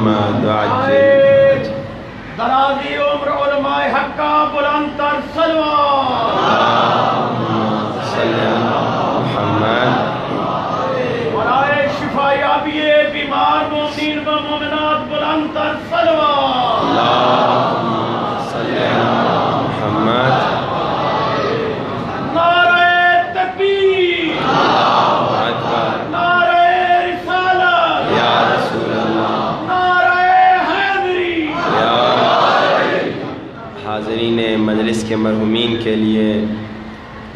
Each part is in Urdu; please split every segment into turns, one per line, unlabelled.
محمد وعجل
درازی عمر علماء حقہ بلند تر صلوات
اللہم صلی علی محمد
برائے شفا یابی بیمار مومنین و مومنات بلند تر صلوات
اللہم صلی علی محمد
نعرہ تکبیر
اللہ اکبر
نعرہ رسالت
یا رسول اللہ
نعرہ حیدری
یا حاضرین مجلس کے مرحومین کے لیے،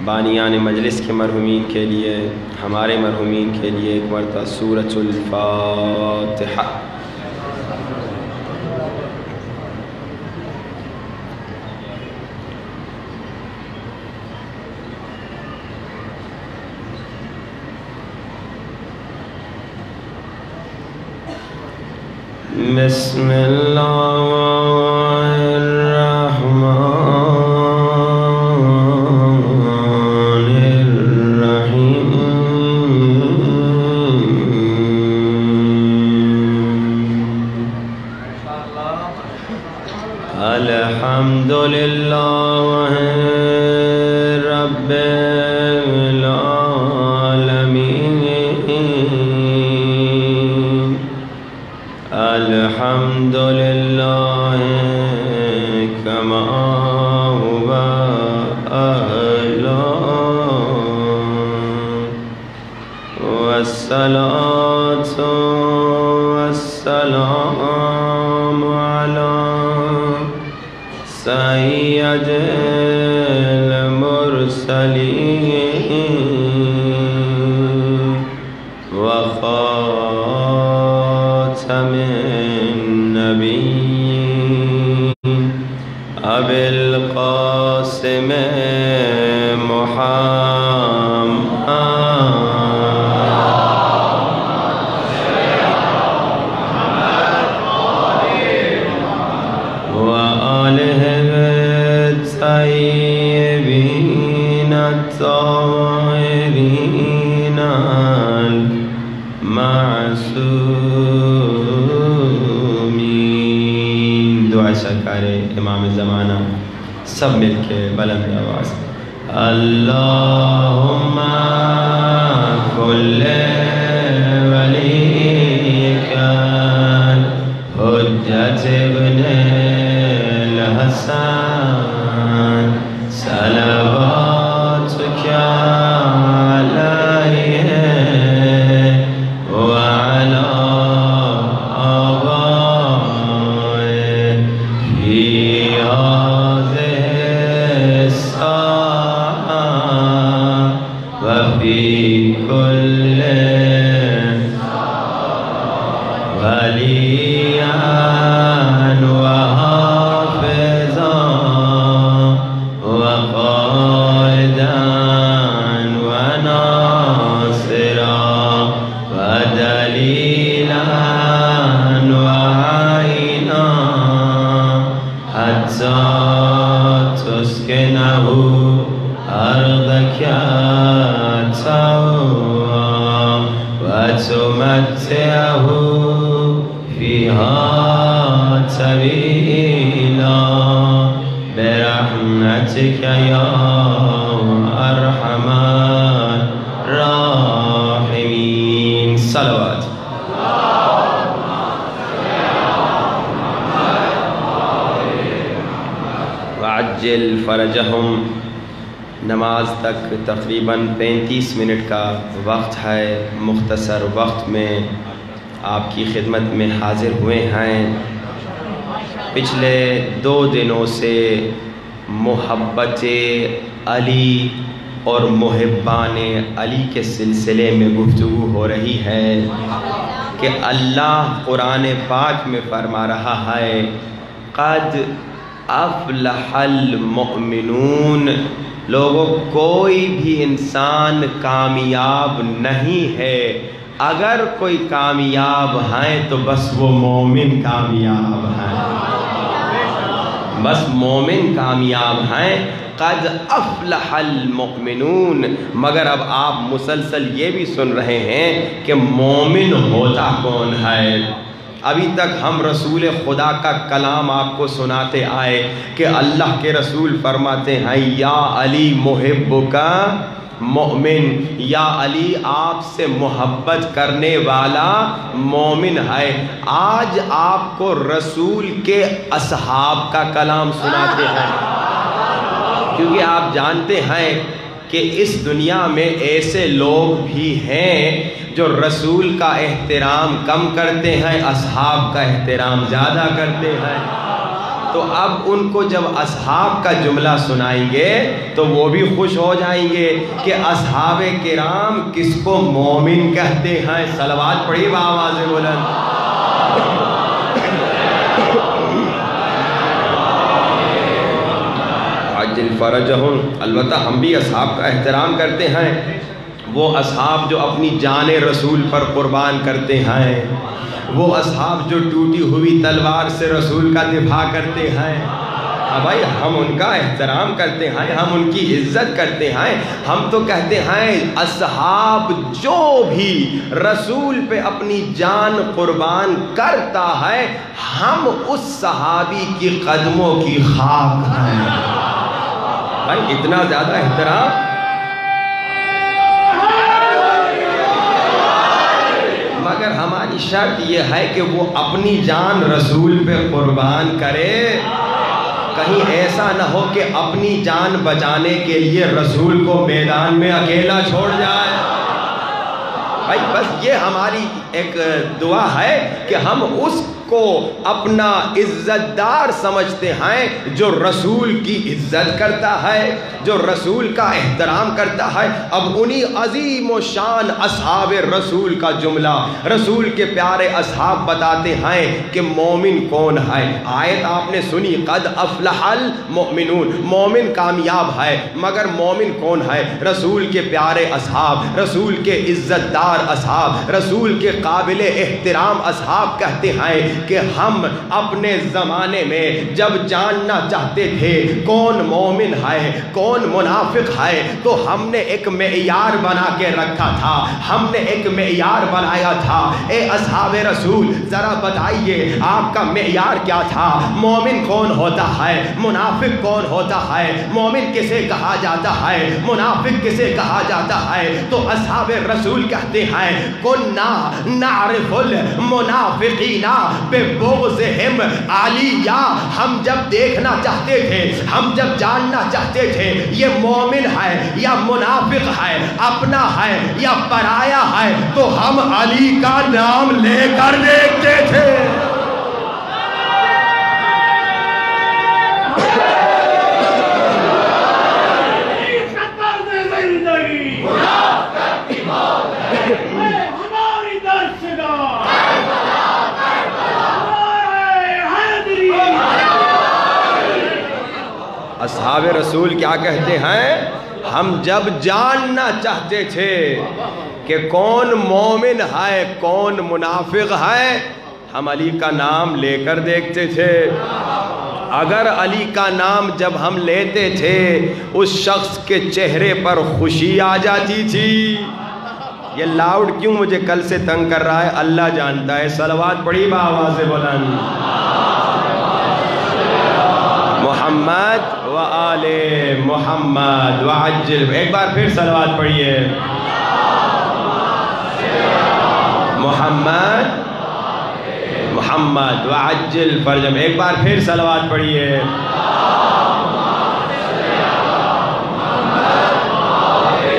بانیان مجلس کے مرحومین کے لیے، ہمارے مرحومین کے لیے ایک مرتبہ سورۃ الفاتحہ۔ بسم اللہ الرحمن الرحیم الحمد للہ رب الحمد للہ کما هو أهلا والصلاة والسلام على سید المرسلین وخاتم النبیین ابی القاسم وآلہ الطیبین الطاہرین المعصومین۔ دعا سرکار امام زمانہ سب مل کے بلند آواز اللہم کل ولیک حجت ابن الحسن صلواتک علیہ وعلی آبائه فی هذه الساعة وفي كل وليا وحافظا وقائدا وناصرا ودليلا وعينا حتى تسكنه أرضك طوعا وتمتعه فيها طويلا برحمتك يا أرحم الراحمين صلوات وعجل فرجهم۔ نماز تک تقریباً 35 منٹ کا وقت ہے، مختصر وقت میں آپ کی خدمت میں حاضر ہوئے ہیں۔ پچھلے 2 دنوں سے محبت علی اور محبان علی کے سلسلے میں گفتگو ہو رہی ہے کہ اللہ قرآن پاک میں فرما رہا ہے قد افلح المؤمنون۔ لوگوں، کوئی بھی انسان کامیاب نہیں ہے، اگر کوئی کامیاب ہیں تو بس وہ مومن کامیاب ہیں، بس مومن کامیاب ہیں۔ قد افلح المؤمنون، مگر اب آپ مسلسل یہ بھی سن رہے ہیں کہ مومن ہوتا کون ہے؟ ابھی تک ہم رسول خدا کا کلام آپ کو سناتے آئے کہ اللہ کے رسول فرماتے ہیں یا علی محبک مومن، یا علی آپ سے محبت کرنے والا مومن ہے۔ آج آپ کو رسول کے اصحاب کا کلام سناتے ہیں، کیونکہ آپ جانتے ہیں کہ اس دنیا میں ایسے لوگ بھی ہیں جو رسول کا احترام کم کرتے ہیں، اصحاب کا احترام زیادہ کرتے ہیں۔ تو اب ان کو جب اصحاب کا جملہ سنائیں گے تو وہ بھی خوش ہو جائیں گے کہ اصحاب کرام کس کو مومن کہتے ہیں۔ صلوات پڑھی بآواز بلند۔ عجل فرجہم، البتہ ہم بھی اصحاب کا احترام کرتے ہیں، وہ اصحاب جو اپنی جان رسول پر قربان کرتے ہیں، وہ اصحاب جو ٹوٹی ہوئی تلوار سے رسول کا دفاع کرتے ہیں۔ بھائی ہم ان کا احترام کرتے ہیں، ہم ان کی عزت کرتے ہیں، ہم تو کہتے ہیں اصحاب جو بھی رسول پہ اپنی جان قربان کرتا ہے ہم اس صحابی کی قدموں کی خاک ہیں۔ بھائی اتنا زیادہ احترام، مگر ہماری شرط یہ ہے کہ وہ اپنی جان رسول پہ قربان کرے۔ کہیں ایسا نہ ہو کہ اپنی جان بچانے کے لیے رسول کو میدان میں اکیلا چھوڑ جائے۔ بھائی بس یہ ہماری ایک دعا ہے کہ ہم اس کو اپنا عزت دار سمجھتے ہیں جو رسول کی عزت کرتا ہے، جو رسول کا احترام کرتا ہے۔ اب انہی عظیم و شان اصحاب رسول کا جملہ رسول کے پیارے اصحاب بتاتے ہیں کہ مومن کون ہے۔ آیت آپ نے سنی قد افلح المؤمنون، مومن کامیاب ہے، مگر مومن کون ہے؟ رسول کے پیارے اصحاب، رسول کے عزت دار اصحاب، رسول کے قابل احترام اصحاب کہتے ہیں کہ ہم اپنے زمانے میں جب جاننا چاہتے تھے کون مومن ہے کون منافق ہے تو ہم نے ایک معیار بنا کے رکھا تھا، ہم نے ایک معیار بنایا تھا۔ اے اصحاب رسول ذرا بتائیے آپ کا معیار کیا تھا؟ مومن کون ہوتا ہے؟ منافق کون ہوتا ہے؟ مومن کسے کہا جاتا ہے؟ منافق کسے کہا جاتا ہے؟ تو اصحاب رسول کہتے ہیں کنا نعرف المنافقین ببغضہم علیہ، ہم جب دیکھنا چاہتے تھے، ہم جب جاننا چاہتے تھے یہ مومن ہے یا منافق ہے، اپنا ہے یا پرایا ہے، تو ہم علی کا نام لے کر دیکھتے تھے۔ اصحاب رسول کیا کہتے ہیں؟ ہم جب جاننا چاہتے تھے کہ کون مومن ہے کون منافق ہے ہم علی کا نام لے کر دیکھتے تھے۔ اگر علی کا نام جب ہم لیتے تھے اس شخص کے چہرے پر خوشی آ جاتی تھی۔ یہ لاؤڈ کیوں مجھے کل سے تنگ کر رہا ہے اللہ جانتا ہے۔ صلوات پڑھی بآواز بلند۔ محمد و آل محمد وعجل، ایک بار پھر صلوات پڑھیے۔ محمد محمد وعجل فرجم، ایک بار پھر صلوات پڑھیے۔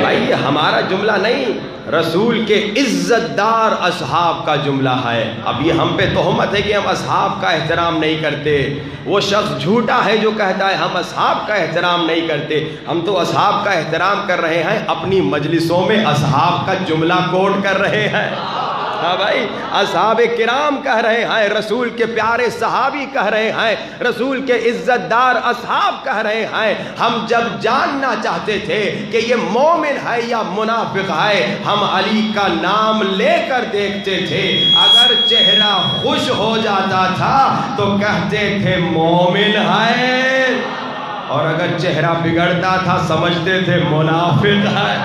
بھائی یہ ہمارا جملہ نہیں، رسول کے عزت دار اصحاب کا جملہ ہے۔ اب یہ ہم پہ تہمت ہے کہ ہم اصحاب کا احترام نہیں کرتے۔ وہ شخص جھوٹا ہے جو کہتا ہے ہم اصحاب کا احترام نہیں کرتے۔ ہم تو اصحاب کا احترام کر رہے ہیں، اپنی مجلسوں میں اصحاب کا جملہ کوٹ کر رہے ہیں۔ ہاں بھائی اصحاب کرام کہہ رہے ہیں، رسول کے پیارے صحابی کہہ رہے ہیں، رسول کے عزت دار اصحاب کہہ رہے ہیں۔ ہم جب جاننا چاہتے تھے کہ یہ مومن ہے یا منافق ہے ہم علی کا نام لے کر دیکھتے تھے۔ اگر چہرہ خوش ہو جاتا تھا تو کہتے تھے مومن ہے، اور اگر چہرہ بگڑتا تھا سمجھتے تھے منافق ہے۔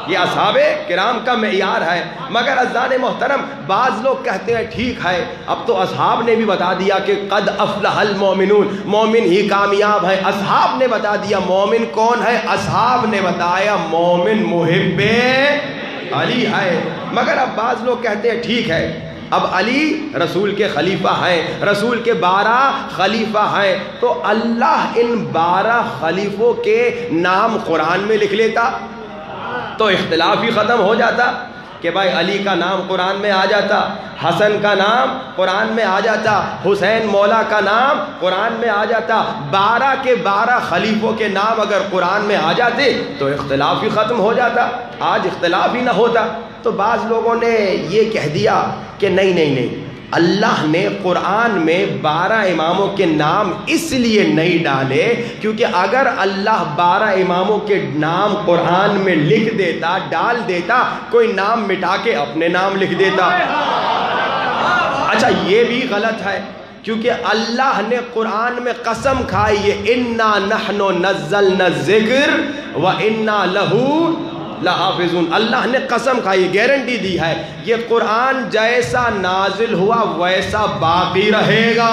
یہ اصحاب کرام کا معیار ہے. مگر عزیزان محترم بعض لوگ کہتے ہیں ٹھیک ہے اب تو اصحاب نے بھی بتا دیا کہ قد افلح المومنون، مومن ہی کامیاب ہے. اصحاب نے بتا دیا مومن کون ہے، اصحاب نے بتایا مومن محب علی ہے. مگر اب بعض لوگ کہتے ہیں ٹھیک ہے اب علی رسول کے خلیفہ ہیں، رسول کے 12 خلیفہ ہیں، تو اللہ ان 12 خلیفوں کے نام قرآن میں لکھ لیتا تو اختلاف ہی ختم ہو جاتا کہ بھائی علی کا نام قرآن میں آ جاتا، حسن کا نام قرآن میں آ جاتا، حسین مولا کا نام قرآن میں آ جاتا. 12 کے 12 خلیفوں کے نام اگر قرآن میں آ جاتے تو اختلاف ہی ختم ہو جاتا، آج اختلاف ہی نہ ہوتا. تو بعض لوگوں نے یہ کہہ دیا کہ نہیں اللہ نے قرآن میں 12 اماموں کے نام اس لیے نہیں ڈالے کیونکہ اگر اللہ 12 اماموں کے نام قرآن میں لکھ دیتا، ڈال دیتا، کوئی نام مٹا کے اپنے نام لکھ دیتا. اچھا یہ بھی غلط ہے کیونکہ اللہ نے قرآن میں قسم کھائی ہے اِنَّا نَحْنُ نَزَّلْنَا الذِّكْرَ وَإِنَّا لَهُ لحافظون. اللہ نے قسم کھائی، گارنٹی دی ہے یہ قرآن جیسا نازل ہوا ویسا باقی رہے گا،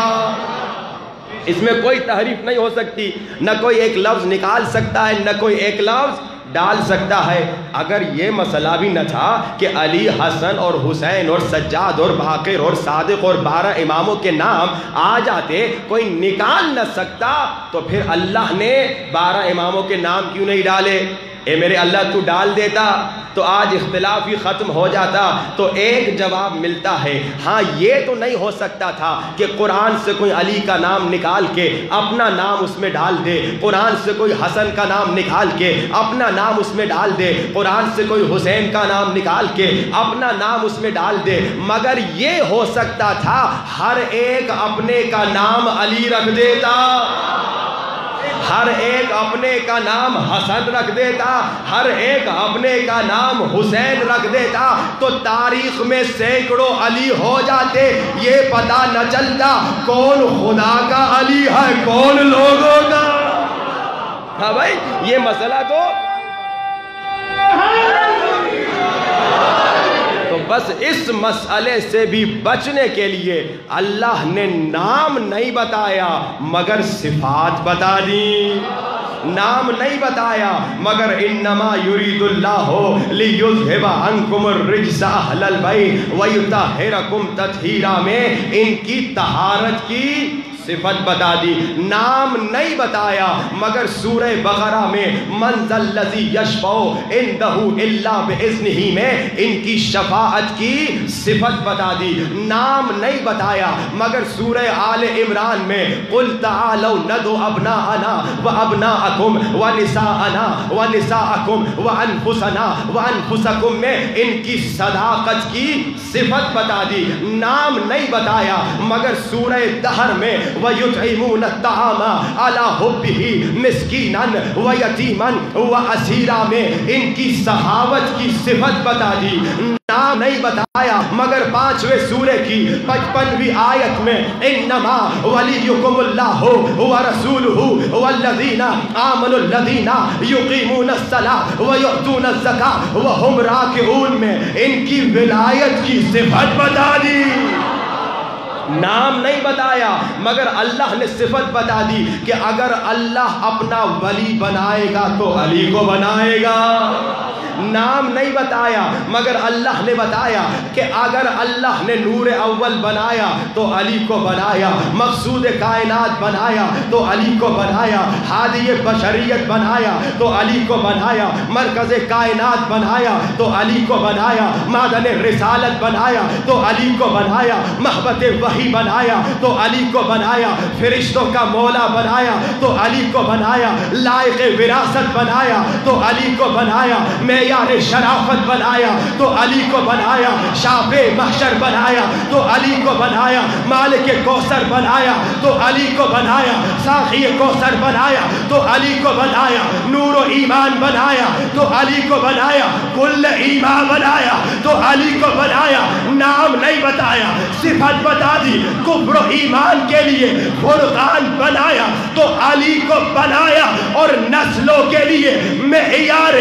اس میں کوئی تحریف نہیں ہو سکتی، نہ کوئی ایک لفظ نکال سکتا ہے نہ کوئی ایک لفظ ڈال سکتا ہے. اگر یہ مسئلہ بھی نہ تھا کہ علی، حسن اور حسین اور سجاد اور باقر اور صادق اور 12 اماموں کے نام آ جاتے، کوئی نکال نہ سکتا، تو پھر اللہ نے 12 اماموں کے نام کیوں نہیں ڈالے؟ اے میرے اللہ تو ڈال دیتا تو آج اختلاف ہی ختم ہو جاتا. تو ایک جواب ملتا ہے، ہاں یہ تو نہیں ہو سکتا تھا کہ قرآن سے کوئی علی کا نام نکال کے اپنا نام اس میں ڈال دے، قرآن سے کوئی حسن کا نام نکال کے اپنا نام اس میں ڈال دے، قرآن سے کوئی حسین کا نام نکال کے اپنا نام اس میں ڈال دے. مگر یہ ہو سکتا تھا ہر ایک اپنے کا نام علی رکھ دیتا، ہر ایک اپنے کا نام حسن رکھ دیتا، ہر ایک اپنے کا نام حسین رکھ دیتا، تو تاریخ میں سینکڑوں علی ہو جاتے، یہ پتہ نہ چلتا کون خدا کا علی ہے کون لوگوں کا. ہاں بھائی یہ مسئلہ تو بس اس مسئلے سے بھی بچنے کے لیے اللہ نے نام نہیں بتایا مگر صفات بتا دی. نام نہیں بتایا مگر انما یرید اللہ لیذھب عنکم الرجس اہل البیت ویطہرکم تطہیرا میں ان کی طہارت کی صفت بتا دی. نام نہیں بتایا مگر سورہ بقرہ میں من ذا الذی یشفع عندہ الا باذنہ میں ان کی شفاعت کی صفت بتا دی. نام نہیں بتایا مگر سورہ آل عمران میں قل تعالوا ندعو ابناءنا وابناءکم ونساءنا ونساءکم وانفسنا وانفسکم میں ان کی صداقت کی صفت بتا دی. نام نہیں بتایا مگر سورہ دہر میں وَيُطْعِمُونَ الطَّعَامَ عَلَى حُبِّهِ مِسْكِينًا وَيَتِيمًا وَأَسِيرًا میں ان کی سخاوت کی صفت بتا دی. نام نہیں بتایا مگر 5ویں سورہ کی 55ویں آیت میں انما ولیکم اللہ ورسولہ والذین آمنوا الذین یقیمون الصلاۃ ویؤتون الزکاۃ وہم راکعون میں ان کی ولایت کی صفت بتا دی. نام نہیں بتایا مگر اللہ نے صفت بتا دی کہ اگر اللہ اپنا ولی بنائے گا تو علی کو بنائے گا. نام نہیں بتایا مگر اللہ نے بتایا کہ اگر اللہ نے نور اول بنایا تو علی کو بنایا، مقصود کائنات بنایا تو علی کو بنایا، ہادی بشریت بنایا تو علی کو بنایا، مرکز کائنات بنایا تو علی کو بنایا، معدن رسالت بنایا تو علی کو بنایا، محبت وحی بنایا تو علی کو بنایا، فرشتوں کا مولا بنایا تو علی کو بنایا، لائق وراثت بنایا تو علی کو بنایا، معیار شرافت بنایا تو علی کو بنایا، شافع محشر بنایا تو علی کو بنایا، مالک کوثر بنایا تو علی کو بنایا، ساقی کوثر بنایا تو علی کو بنایا، نور و ایمان بنایا تو علی کو بنایا، کل ایمان بنایا تو علی کو بنایا. نام نہیں بتایا صفت بتا دی. کفر و ایمان کے لیے فرقان بنایا تو علی کو بنایا، اور نسلوں کے لیے معیار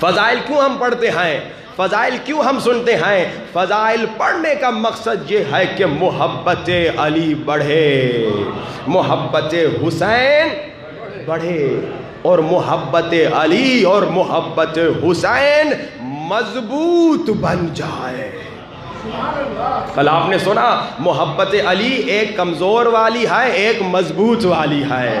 فضائل کیوں ہم پڑھتے ہیں؟ فضائل کیوں ہم سنتے ہیں؟ فضائل پڑھنے کا مقصد یہ ہے کہ محبت علی بڑھے، محبت حسین بڑھے، اور محبت علی اور محبت حسین مضبوط بن جائے۔ کل آپ نے سنا محبت علی ایک کمزور والی ہے، ایک مضبوط والی ہے۔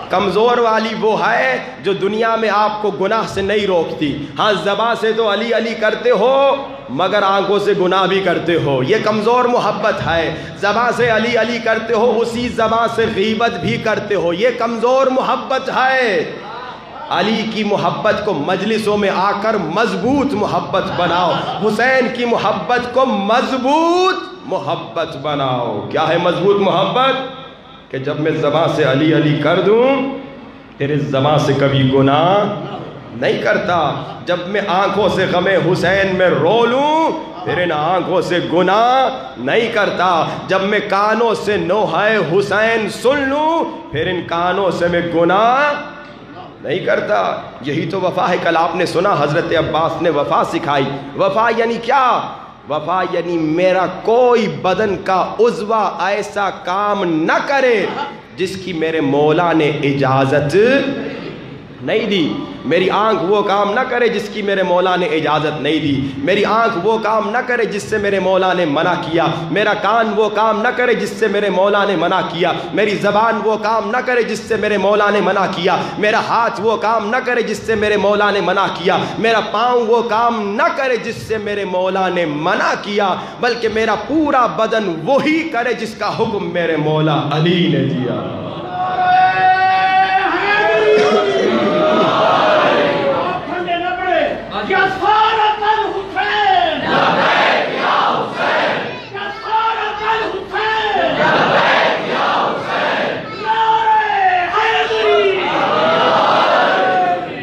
کمزور والی وہ ہے جو دنیا میں آپ کو گناہ سے نہیں روکتی، ہاں زبان سے تو علی علی کرتے ہو مگر آنکھوں سے گناہ بھی کرتے ہو، یہ کمزور محبت ہے۔ زبان سے علی علی کرتے ہو، اسی زبان سے غیبت بھی کرتے ہو، یہ کمزور محبت ہے۔ علی کی محبت کو مجلسوں میں آ کر مضبوط محبت بناؤ، حسین کی محبت کو مضبوط محبت بناؤ۔ کیا ہے مضبوط محبت؟ کہ جب میں زبان سے علی علی کر دوں پھر اس زبان سے کبھی گناہ نہیں کرتا، جب میں آنکھوں سے غم حسین میں رو لوں پھر ان آنکھوں سے گناہ نہیں کرتا، جب میں کانوں سے نوحہ حسین سن لوں پھر ان کانوں سے میں گناہ نہیں کرتا۔ یہی تو وفا ہے۔ کل آپ نے سنا حضرت عباس نے وفا سکھائی۔ وفا یعنی کیا؟ وفا یعنی میرا کوئی بدن کا عضو ایسا کام نہ کرے جس کی میرے مولا نے اجازت نہیں دی، میری آنکھ وہ کام نہ کرے جس کی میرے مولا نے اجازت نہیں دی، میری آنکھ وہ کام نہ کرے جس سے میرے مولا نے منع کیا، میرا کان وہ کام نہ کرے جس سے میرے مولا نے منع کیا، میری زبان وہ کام نہ کرے جس سے میرے مولا نے منع کیا، میرا ہاتھ وہ کام نہ کرے جس سے میرے مولا نے منع کیا، میرا پاؤں وہ کام نہ کرے جس سے میرے مولا نے منع کیا، بلکہ میرا پورا بدن وہی کرے جس کا حکم میرے مولا علی نے دیا۔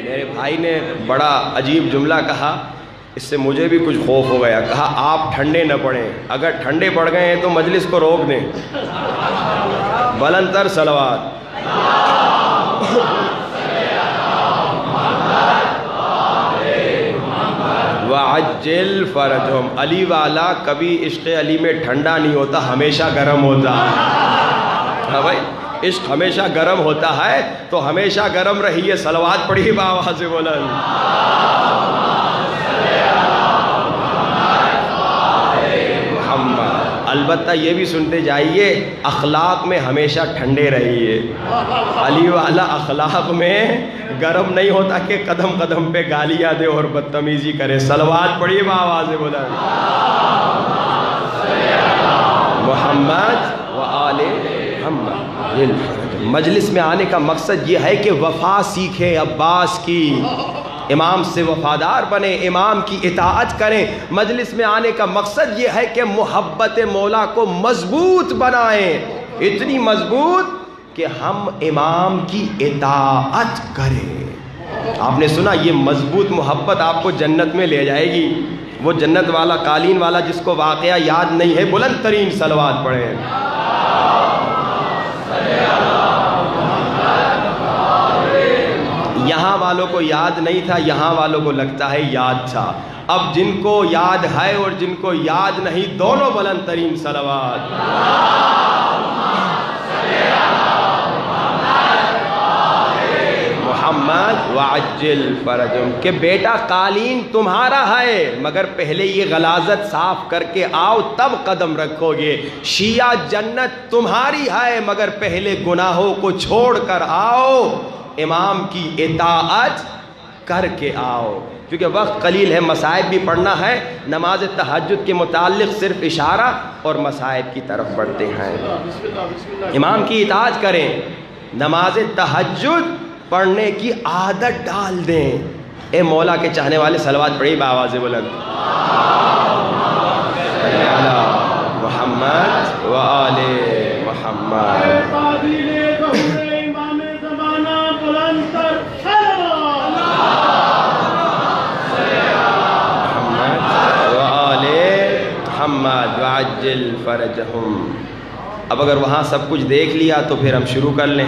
میرے بھائی نے بڑا عجیب جملہ کہا، اس سے مجھے بھی کچھ خوف ہو گیا۔ کہا آپ ٹھنڈے نہ پڑیں، اگر ٹھنڈے پڑ گئے ہیں تو مجلس کو روک دیں۔ بلند تر صلوات۔ وعجل فرجہم، علی والا کبھی عشق علی میں ٹھنڈا نہیں ہوتا، ہمیشہ گرم ہوتا ہے۔ ہاں بھائی، عشق ہمیشہ گرم ہوتا ہے تو ہمیشہ گرم رہیے۔ صلوات پڑھیے بآواز بلند۔ البتہ یہ بھی سنتے جائیے، اخلاق میں ہمیشہ ٹھنڈے رہیے۔ علی والا اخلاق میں گرم نہیں ہوتا کہ قدم قدم پہ گالیاں دے اور بدتمیزی کرے۔ صلوات پڑھیے بآواز بلند۔ محمد و آل محمد۔ مجلس میں آنے کا مقصد یہ ہے کہ وفا سیکھے عباس کی، امام سے وفادار بنے، امام کی اطاعت کریں۔ مجلس میں آنے کا مقصد یہ ہے کہ محبت مولا کو مضبوط بنائیں، اتنی مضبوط کہ ہم امام کی اطاعت کریں۔ آپ نے سنا یہ مضبوط محبت آپ کو جنت میں لے جائے گی۔ وہ جنت والا قالین والا جس کو واقعہ یاد نہیں ہے، بلند ترین صلوات پڑھیں۔ یہاں والوں کو یاد نہیں تھا، یہاں والوں کو لگتا ہے یاد تھا۔ اب جن کو یاد ہے اور جن کو یاد نہیں، دونوں بلند ترین صلوات۔ محمد وعجل فرجہم، کہ بیٹا قالین تمہارا ہے مگر پہلے یہ غلاظت صاف کر کے آؤ تب قدم رکھو گے۔ شیعہ جنت تمہاری ہے مگر پہلے گناہوں کو چھوڑ کر آؤ، امام کی اطاعت کر کے آؤ۔ کیونکہ وقت قلیل ہے، مصائب بھی پڑھنا ہے۔ نماز تہجد کے متعلق صرف اشارہ اور مصائب کی طرف بڑھتے ہیں۔ امام کی اطاعت کریں، نماز تہجد پڑھنے کی عادت ڈال دیں۔ اے مولا کے چاہنے والے صلوات پڑھیے بآواز بلند۔ محمد و آل محمد۔ محمد وعجل فرجہم۔ اب اگر وہاں سب کچھ دیکھ لیا تو پھر ہم شروع کر لیں۔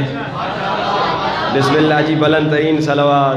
بسم اللہ جی، بلند ترین صلوات۔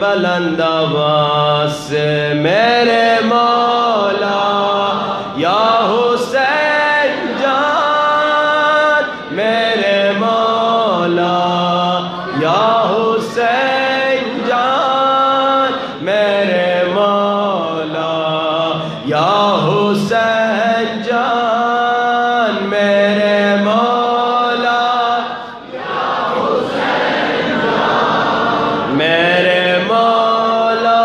بلند آواز سے میرے مولا یا حسین جان، میرے مولا یا حسین جان، میرے مولا یا حسین جان، میرے مولا یا حسین جان، میرے مولا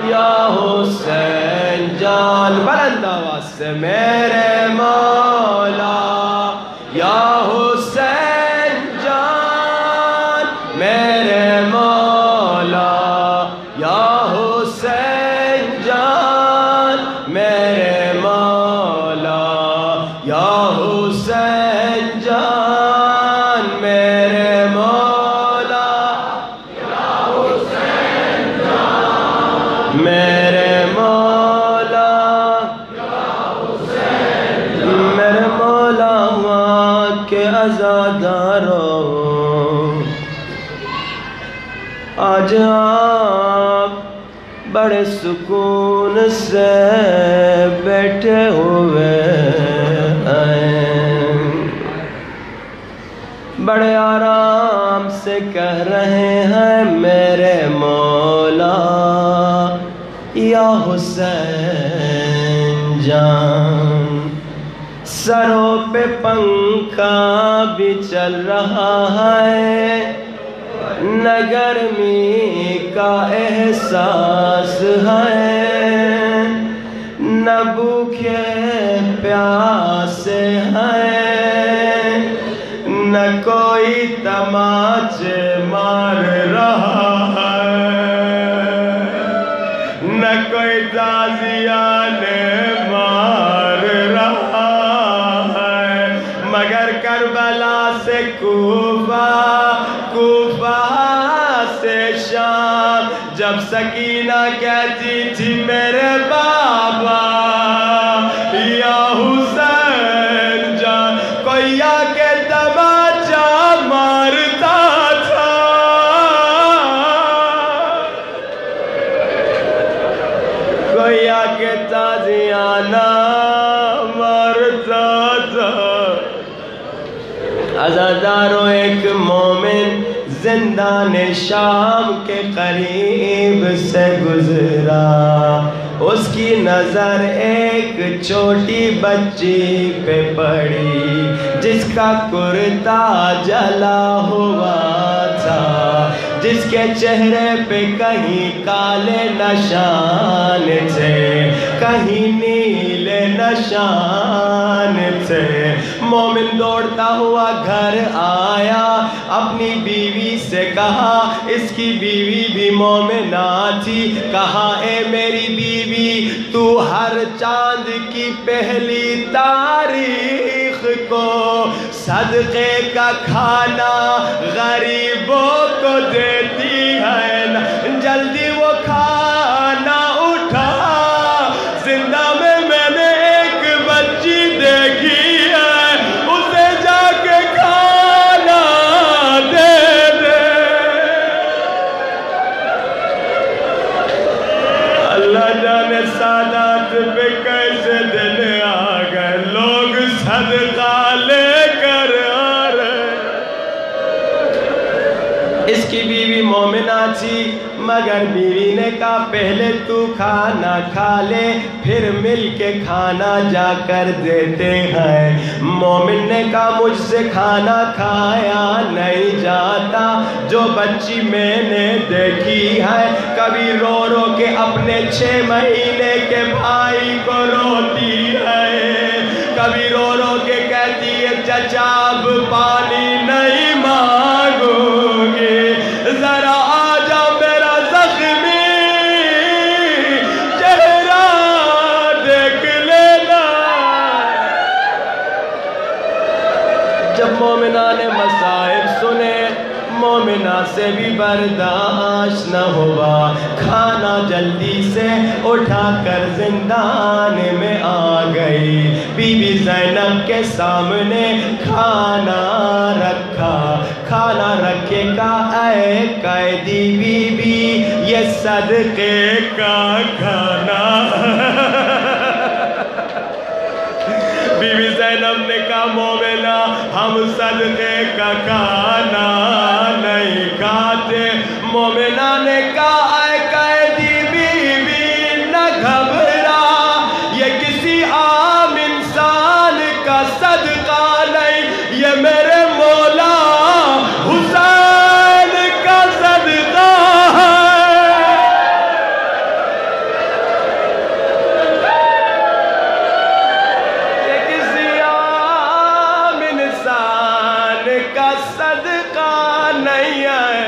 یا حسین جان، بلند آواز سے میرے مولا یا حسین جان، میرے مولا یا حسین جان، میرے مولا یا حسین جان، میرے مولا یا حسین جان، میرے مولا یا حسین جان، میرے مولا کے عزاداروں، آج آپ بڑے سکون سے بیٹھے ہوئے ہیں، بڑے آرام سے کہہ رہے ہیں میرے مولا یا حسین جان، سروں پہ پنکھا بھی چل رہا ہے، نہ گرمی کا احساس ہے، نہ بھوکے پیاسے ہیں، نہ کوئی تماچے مار رہا ہے، نہ کوئی تازیانے مار رہا ہے، مگر کربلا سے کوفہ، کوفہ سے شام، جب سکینہ کہتی تھی میرے بابا یا حسین جان، کوئی آ کے تماچا مارتا تھا، کوئی آ کے تازیانہ مارتا تھا۔ عزاداروں، ایک مومن زندان شام کے قریب سے گزرا، اس کی نظر ایک چھوٹی بچی پہ پڑی جس کا کرتا جلا ہوا تھا، جس کے چہرے پہ کہیں کالے نشان تھے، کہیں نیلے نشان تھے۔ مومن دوڑتا ہوا گھر آیا، اپنی بیوی سے کہا، اس کی بیوی بھی مومنہ تھی، کہا اے میری بیوی، تو ہر چاند کی پہلی تاریخ کو صدقے کا کھانا غریبوں کو دیتی ہے نا، جلدی وہ کھانا اٹھا، زندہ میں نے ایک بچی دیکھی ہے، اسے جا کے کھانا دے دے۔ اللہ جانے سادات پہ کیسے دن آ گئے، لوگ صدقہ لے کر آ رہے۔ اس کی بیوی مومنہ تھی، مگر بیوی نے کہا پہلے تو کھانا کھا لے، پھر مل کے کھانا جا کر دیتے ہیں۔ مومن نے کہا مجھ سے کھانا کھایا نہیں جاتا، جو بچی میں نے دیکھی ہے، کبھی رو رو کے اپنے 6 مہینے کے بھائی کو روتی ہے، کبھی رو رو کے کہتی ہے چچا اب پانی نہیں مانگوں گی، ذرا آجا میرا زخمی چہرہ دیکھ لینا۔ جب مومنہ نے مصائب سنے، مومنہ سے بھی برداشت نہ ہوا، کھانا جلدی سے اٹھا کر زندان میں آ گئی، بی بی زینب کے سامنے کھانا رکھا، کھانا رکھے گا اے قیدی بی بی یہ صدقے کا کھانا بی بی زینب نے کہا مومنہ ہم صدقے کا کھانا نہیں کھاتے مومنہ نے کہا اے قیدی بی بی نہ گھبرا یہ کسی عام انسان کا صدقہ نہیں یہ میرے مولا حسین کا صدقہ ہے یہ کسی عام انسان کا صدقہ نہیں ہے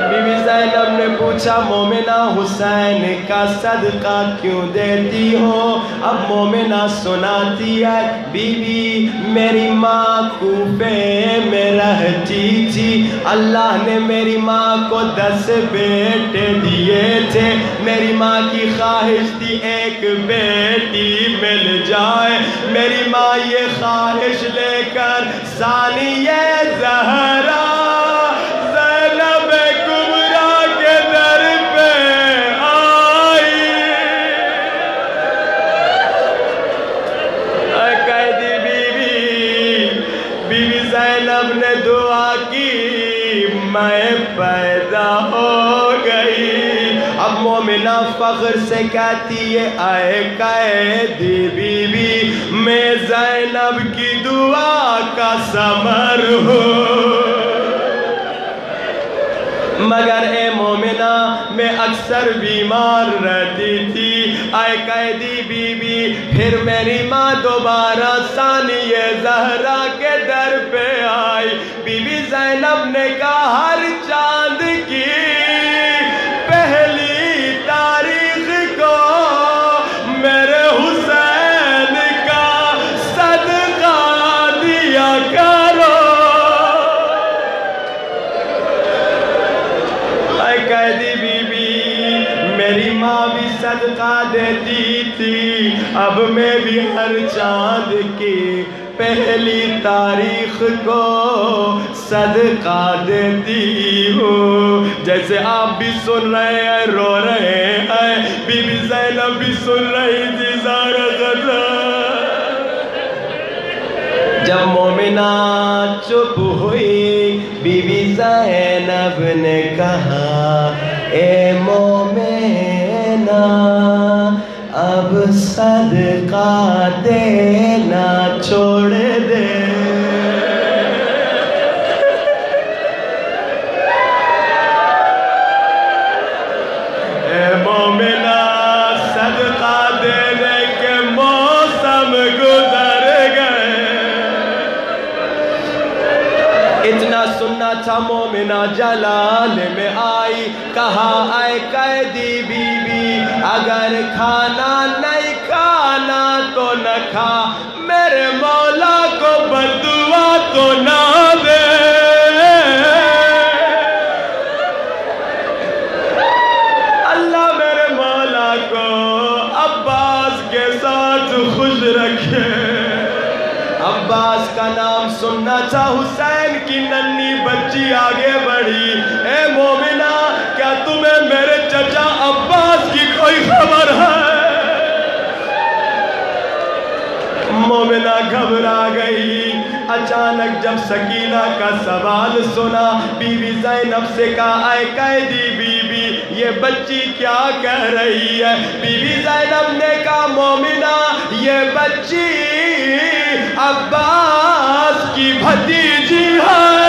بی بی زینب نے پوچھا مومنہ حسین کا صدقہ کیوں دیتی ہو اب مومنہ سناتی ہے بی بی میری ماں کوفے میں رہتی تھی اللہ نے میری ماں کو 10 بیٹے دیے تھے میری ماں کی خواہش تھی ایک بیٹی مل جائے میری ماں یہ خواہش لے کر ثانیہ زہرا میں پیدا ہو گئی اب مومنہ فخر سے کہتی ہے اے قیدی بی بی میں زینب کی دعا کا ثمر ہوں مگر اے مومنہ میں اکثر بیمار رہتی تھی اے قیدی بی بی پھر میری ماں دوبارہ ثانیہ زہرا کے در پہ آئی بی بی زینب نے کہا ہر چاند کی پہلی تاریخ کو میرے حسین کا صدقہ دیا کرو اے قیدی بی بی میری ماں بھی صدقہ دیتی تھی اب میں بھی ہر چاند کی پہلی تاریخ کو صدقہ دیتی ہوں جیسے آپ بھی سن رہے ہیں رو رہے ہیں بی بی زینب بھی سن رہی تھی زار غدہ جب مومنہ چپ ہوئی بی بی زینب نے کہا اے مومنہ اب صدقہ دینا چھوڑ دے اے مومنہ صدقہ دینے کے موسم گزر گئے اتنا سننا تھا مومنہ جلال میں آئی کہا اے قیدی بی بی اگر کھانا نہیں کھانا تو نہ کھا میرے مولا کو بددعا تو نہ دے اللہ میرے مولا کو عباس کے ساتھ خوش رکھے عباس کا نام سننا تھا حسین کی ننھی بچی آگے بڑھی اے مومنہ کیا تمہیں میرے چچا عباس کی کوئی خبر ہے مومنہ گھبرا گئی اچانک جب سکینہ کا سوال سنا بی بی زینب سے کہا اے قیدی بی بی یہ بچی کیا کہہ رہی ہے بی بی زینب نے کہا مومنہ یہ بچی عباس کی بھتیجی ہے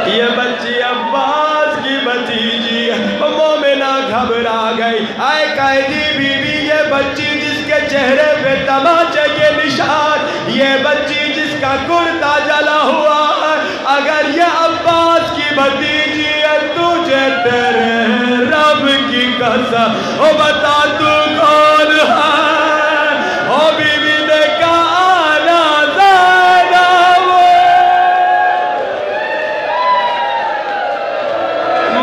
یہ بچی عباس کی بھتیجی ہے مومنہ گھبرا گئی اے قیدی بی بی یہ بچی جس کے چہرے پہ تماچے کے نشان یہ بچی جس کا کرتا جلا ہوا ہے اگر یہ عباس کی بھتیجی ہے تجھے تیرے رب کی قسم او بتا تو کون ہے او بی بی نے کہا آنا زینب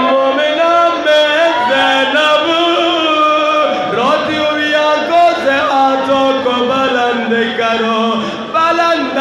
مومنہ میں زینب روتی ہوئی آنکھوں سے ہاتھوں کو بلند کرو بلند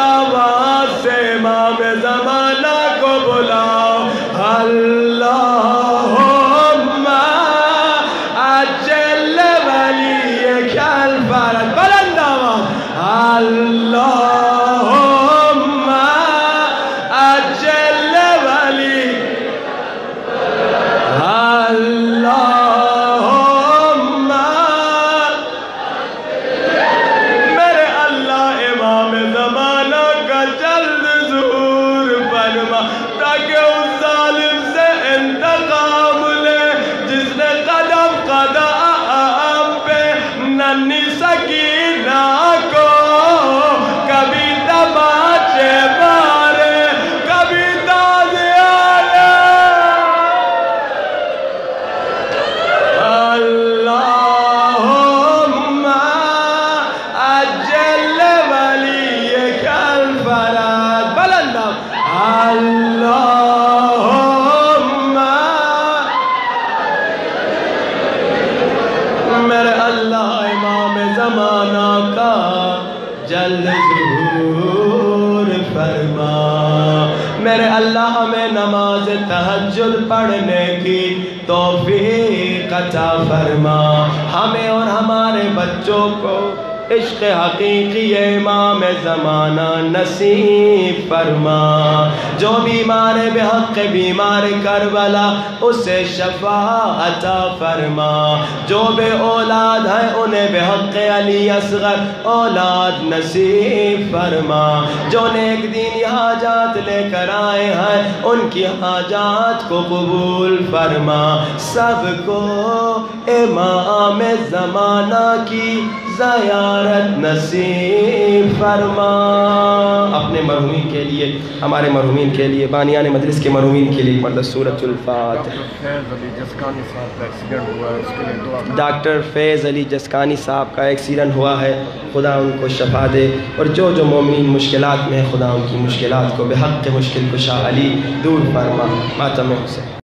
جلد ظہور فرما۔ میرے اللہ ہمیں نماز تہجد پڑھنے کی توفیق عطا فرما، ہمیں اور ہمارے بچوں کو عشق حقیقی امام زمانہ نصیب فرما۔ جو بیمار بے حق بیمار کربلا اسے شفا عطا فرما، جو بے اولاد ہے انہیں بے حق علی اصغر اولاد نصیب فرما، جو نیک دینی حاجات لے کر آئے ہیں ان کی حاجات کو قبول فرما، سب کو امام زمانہ کی زیارت نصیب فرما۔ اپنے مرحومین کے لیے، ہمارے مرحومین کے لیے، بانیان مجلس کے مرحومین کے لیے پڑھیں سورۃ الفاتحہ۔ ڈاکٹر فیض علی جسکانی صاحب کا ایکسیڈنٹ ہوا ہے، خدا ان کو شفا دے، اور جو جو مومنین مشکلات میں ہیں خدا ان کی مشکلات کو بحق مشکل کشا علی دور فرما۔ ماتم حسین۔